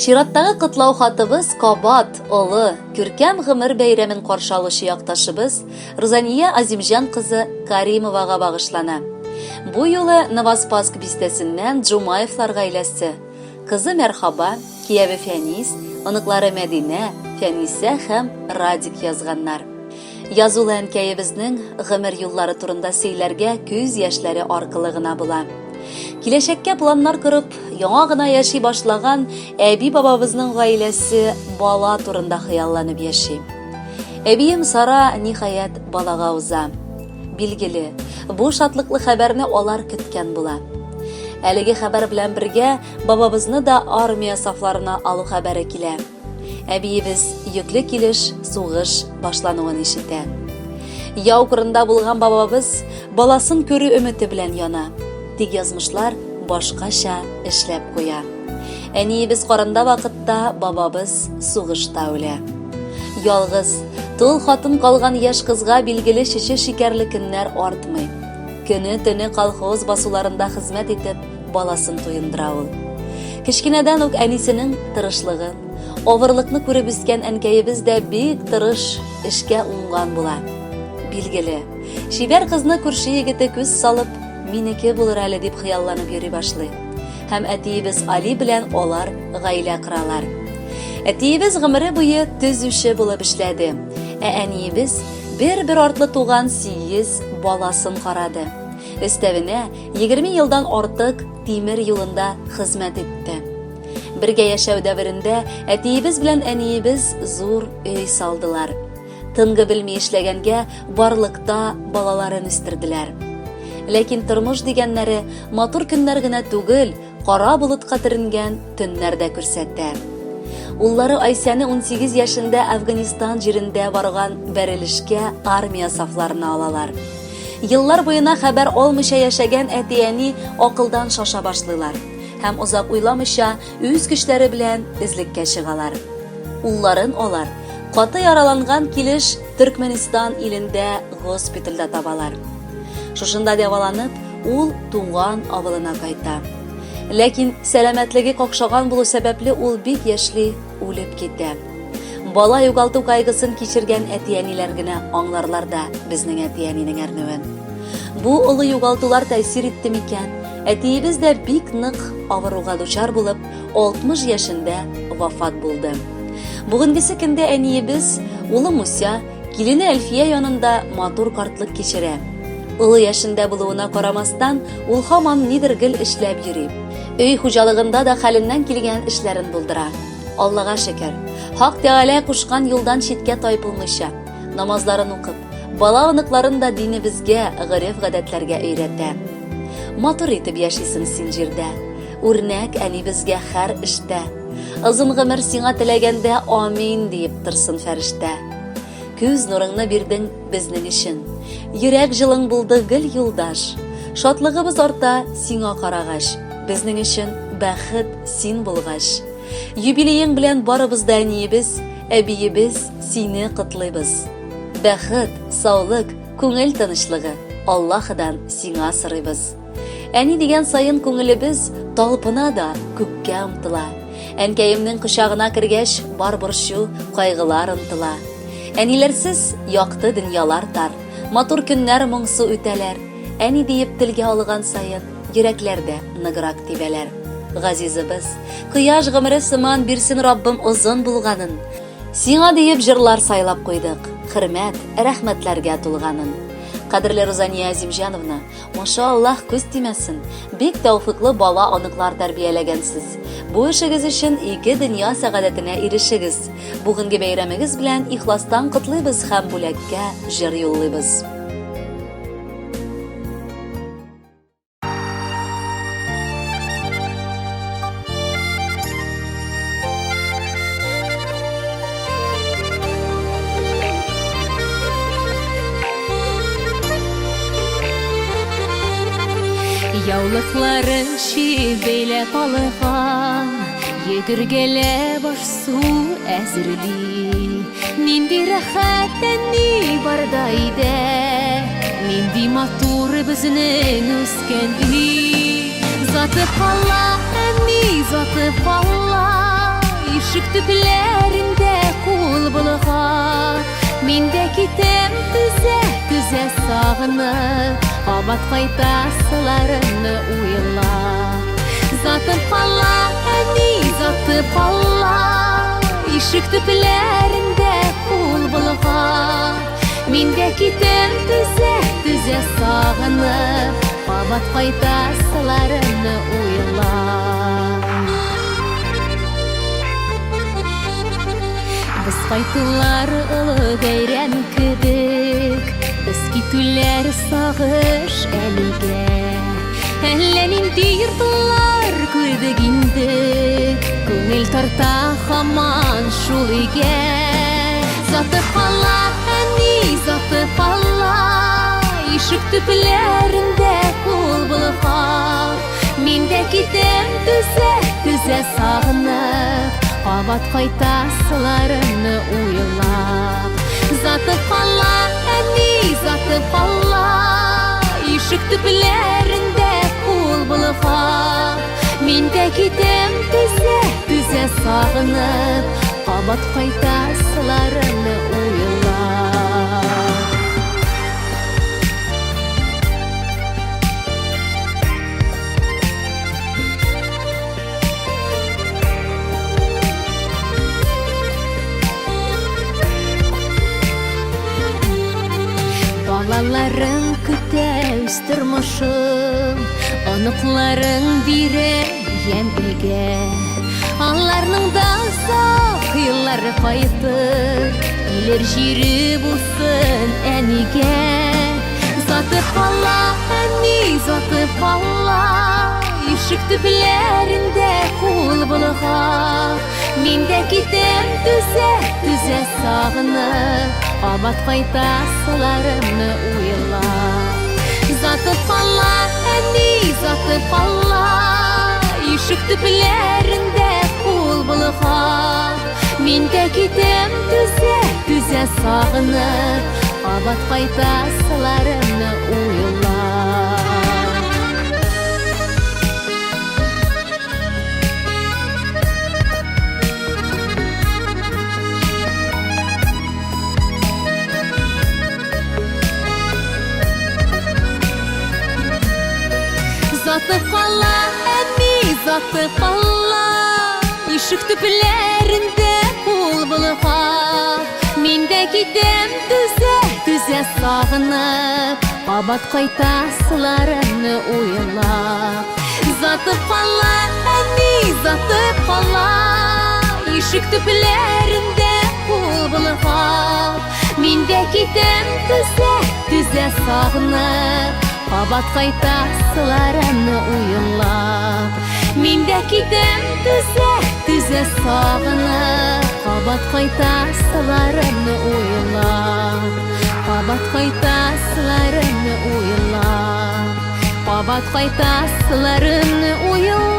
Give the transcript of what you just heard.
Чираттагы котлау хатыбыз кабат, олы, күркәм гомер бәйрәмен каршы алучы якташыбыз Рузания Азимжан кызы Каримовага багышлана. Бу юлы Новоспасск бистәсеннән Джумаевлар гаиләсе. Кызы Мәрхаба, кияве Фәнис, оныклары Мәдинә, Фәнисә һәм Радик язганнар. Язулы әнкәебезнең гомер юллары турында сөйләргә күз яшьләре аркылы гына була. Киләчәккә планнар корып, яңа гына яши башлаган әби-бабабызның гаиләсе бала турында хыялланып яши. Әбием Сара ниһаять балага уза. Билгеле, бу шатлыклы хәбәрне алар көткән була. Әлеге хәбәр белән бергә бабабызны да армия сафларына алу хәбәре килә. Әбиебез йөкле килеш сугыш башлануын ишетә. Яу кырында булган бабабыз баласын күрү өмете белән яна. Тик язмышлар башкача эшләп куя. Әниебез карында вакытта бабабыз сугышта үлә. Ялгыз, тол хатын калган яшь кызга билгеле шеше шикәрле көннәр артмый. Көне-төне колхоз басуларында хезмәт итеп, баласын туендыра ул. Кечкенәдән үк әнисенең тырышлыгын, авырлыкны күреп үскән әнкәебез дә бик тырыш эшкә уңган була. Билгеле, шибәр кызны күрше егете күз салып, минеке булыр әле дип хыялланып йөри башлый. Һәм әтиебез Али белән алар гаилә коралар. Әтиебез гомере буе төзүче булып эшләде. Әниебез бер артлы туган 8 баласын карады. Өстәвенә 20 елдан артык тимер юлында хезмәт итте. Бергә яшәү дәверендә әтиебез белән әниебез зур өй салдылар. Тынгы белми эшләгәнгә барлыкта балаларын үстерделәр. Ләкин тормыш дигәннәре матур көннәр генә түгел, кара болытка төренгән төннәр дә күрсәтә. Уллары Айсәне 18 яшендә Афганистан җирендә барган бәрелешкә армия сафларына алалар. Еллар буена хәбәр алмыйча яшәгән әти-әни акылдан шаша башлыйлар һәм узак уйламыйча үз көчләре белән эзлеккә чыгалар. Улларын алар каты яраланган килеш Төркменстан илендә госпитальдә табалар. Шушында дәваланып, ул туган авылына кайта. Ләкин сәламәтлеге какшаган булу сәбәпле ул бик яшьли үлеп китә. Бала югалту кайгысын кичергән әти-әниләр генә аңларлар да безнең әти-әнинең әрнүен. Бу олы югалтулар тәэсир итте микән? Әтиебез дә бик нык авыруга дучар булып, 60 яшендә вафат булды. Бүгенгесе көндә әниебез улы Муса, килене Әлфия янында матур картлык кичерә. Улы яшендә булуына карамастан, ул һаман нидер гел эшләп йөри. Өй хуҗалыгында да хәленнән килгән эшләрен булдыра. Аллага шөкер, Хак Тәгалә кушкан юлдан читкә тайпылмыйча, намазларын укып, бала оныкларын да динебезгә, гыреф-гадәтләргә өйрәтә. Матур итеп яшисең син җирдә, үрнәк әнибезгә һәр эштә. Озын гомер сиңа теләгәндә амин дип торсын фәрештә. Күз нурыңны бирдең безнең өчен. Йөрәк җылың булды гел юлдаш. Шатлыгыбыз арта сиңа карагач. Безнең өчен бәхет син булгач. Юбилеең белән барыбыз да әниебез, әбиебез сине котлыйбыз. Бәхет, саулык, күңел тынычлыгы Аллаһыдан сиңа сорыйбыз. Әни дигән саен күңелебез талпына да күккә омтыла. Әнкәемнең кочагына кергәч, бар борчу, кайгылар омтыла. Әниләрсез якты дөньялар тар, матур көннәр моңсу үтәләр. Әни диеп телгә алган саен, йөрәкләрдә ныграк тибәләр. Газизыбыз, кояш гомере сыман бирсен Раббым озын булганын. Сиңа диеп җырлар сайлап куйдык, хөрмәт, рәхмәтләргә тулганын. Кадерле Рузания Азимжановна, машаллах күз тимәсен, бик тәүфыклы бала аныклар тәрбияләгәнсез. Бу эшегез өчен 2 дөнья сәгадәтенә ирешегез. Бүгенге бәйрәмегез белән ихластан котлыйбыз һәм бүләккә җыр юллыйбыз. Яулыкларын бәйләп алган, йөгергәлә баш су әзерли. Нинди рәхәт әни барда иде, нинди матур безнең үскән үй. Заты кала әни, заты кала, ишек төпләрендә кул булган. Мин дә китәм түзә сагынып, кабат кайтасыларымны уйлап. Затып кала, әни затып кала, ишек төпләрендә кул булган. Мин дә китәм түзә сагынып, кабат кайтасыларымны уйлап. Без кайтулар олы бәйрәм кебек, без китүләр сагыш әлегә. Әллә нинди йортлар күрдек инде, күңел тарта һаман шул өйгә. Затып кала, әни затып кала, ишек төпләрендә кул булган. Мин дә китәм түзә сагынып, кабат кайтасыларымны уйлап. Затып кала, әни затып кала, ишек төпләрендә кул булган. Мин дә китәм түзә сагынып, кабат кайтасыларымны уйлап. Балаларың көтә үз тормышын, оныкларың бирә ямбегә. Аларның да сак еллары кайтыр, килер җире булсын әнигә. Затып кала, әни затып кала, ишек төпләрендә кул булган. Мин дә китәм түзә сагынып, кабат кайтасыларымны уйлап. Затып кала, әни затып кала, ишек төпләрендә кул булган. Мин дә китәм түзә сагынып, кабат кайтасыларымны уйлап. Затып кала, әни затып кала, ишек төпләрендә кул булган. Мин дә китәм түзә сагынып, кабат кайтасыларымны уйлап. Затып кала, әни затып кала, ишек төпләрендә кул булган. Мин дә китәм түзә сагынып, кабат кайтасыларымны уйлап. Мин дә китәм түзә сагынып, кабат кайтасыларымны уйлап. Кабат кайтасыларымны уйлап, кабат кайтасыларымны уйлап.